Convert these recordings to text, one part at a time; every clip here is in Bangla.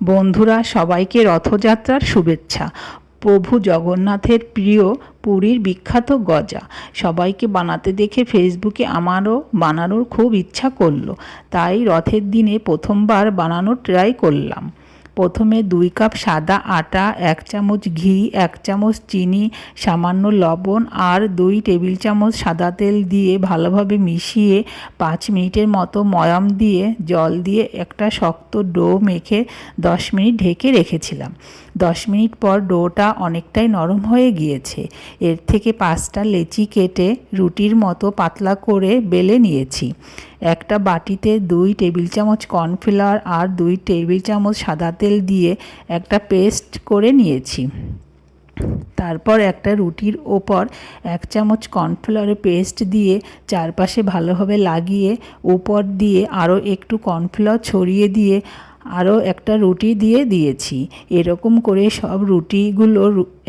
বন্ধুরা, সবাইকে রথযাত্রার শুভেচ্ছা। প্রভু জগন্নাথের প্রিয় পুরীর বিখ্যাত গজা সবাইকে বানাতে দেখে ফেসবুকে আমারও বানানোর খুব ইচ্ছা করলো, তাই রথের দিনে প্রথমবার বানানোর ট্রাই করলাম। প্রথমে 2 কাপ সাদা আটা, 1 চামচ ঘি, 1 চামচ চিনি, সামান্য লবণ আর 2 টেবিল চামচ সাদা তেল দিয়ে ভালোভাবে মিশিয়ে 5 মিনিটের মতো ময়াম দিয়ে জল দিয়ে একটা শক্ত ডো মেখে 10 মিনিট ঢেকে রেখেছিলাম। 10 মিনিট পর ডোটা অনেকটাই নরম হয়ে গিয়েছে। এর থেকে 5টা লেচি কেটে রুটির মতো পাতলা করে বেলে নিয়েছি। একটা বাটিতে 2 টেবিল চামচ কর্নফ্লাওয়ার আর 2 টেবিল চামচ সাদা তেল দিয়ে একটা পেস্ট করে নিয়েছি। তারপর একটা রুটির ওপর 1 চামচ কর্নফ্লাওয়ারের পেস্ট দিয়ে চারপাশে ভালোভাবে লাগিয়ে উপর দিয়ে আরও একটু কর্নফ্লাওয়ার ছড়িয়ে দিয়ে আরও একটা রুটি দিয়ে দিয়েছি। এরকম করে সব রুটিগুলো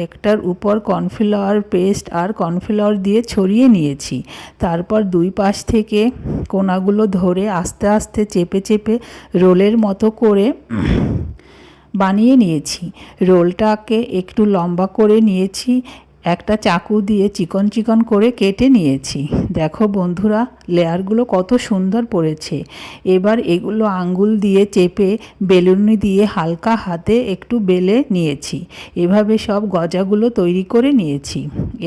একটার উপর কর্নফ্লাওয়ার পেস্ট আর কর্নফ্লাওয়ার দিয়ে ছড়িয়ে নিয়েছি। তারপর 2 পাশ থেকে কোণাগুলো ধরে আস্তে আস্তে চেপে চেপে রোলের মতো করে বানিয়ে নিয়েছি। রোলটাকে একটু লম্বা করে নিয়েছি, একটা চাকু দিয়ে চিকন চিকন করে কেটে নিয়েছি। দেখো বন্ধুরা, লেয়ারগুলো কত সুন্দর পড়েছে। এবার এগুলো আঙ্গুল দিয়ে চেপে বেলুনি দিয়ে হালকা হাতে একটু বেলে নিয়েছি। এভাবে সব গজাগুলো তৈরি করে নিয়েছি।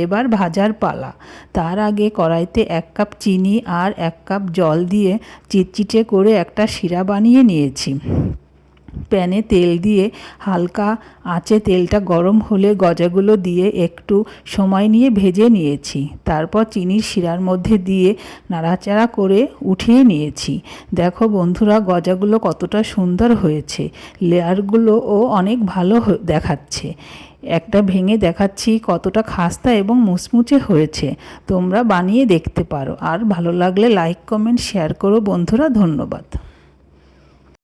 এবার ভাজার পালা। তার আগে কড়াইতে 1 কাপ চিনি আর 1 কাপ জল দিয়ে চিটচিটে করে একটা শিরা বানিয়ে নিয়েছি। প্যানে তেল দিয়ে হালকা আঁচে তেলটা গরম হলে গজাগুলো দিয়ে একটু সময় নিয়ে ভেজে নিয়েছি। তারপর চিনির শিরার মধ্যে দিয়ে নাড়াচাড়া করে উঠিয়ে নিয়েছি। দেখো বন্ধুরা, গজাগুলো কতটা সুন্দর হয়েছে। লেয়ারগুলোও অনেক ভালো দেখাচ্ছে। একটা ভেঙে দেখাচ্ছি কতটা খাস্তা এবং মুচমুচে হয়েছে। তোমরা বানিয়ে দেখতে পারো। আর ভালো লাগলে লাইক, কমেন্ট, শেয়ার করো বন্ধুরা। ধন্যবাদ।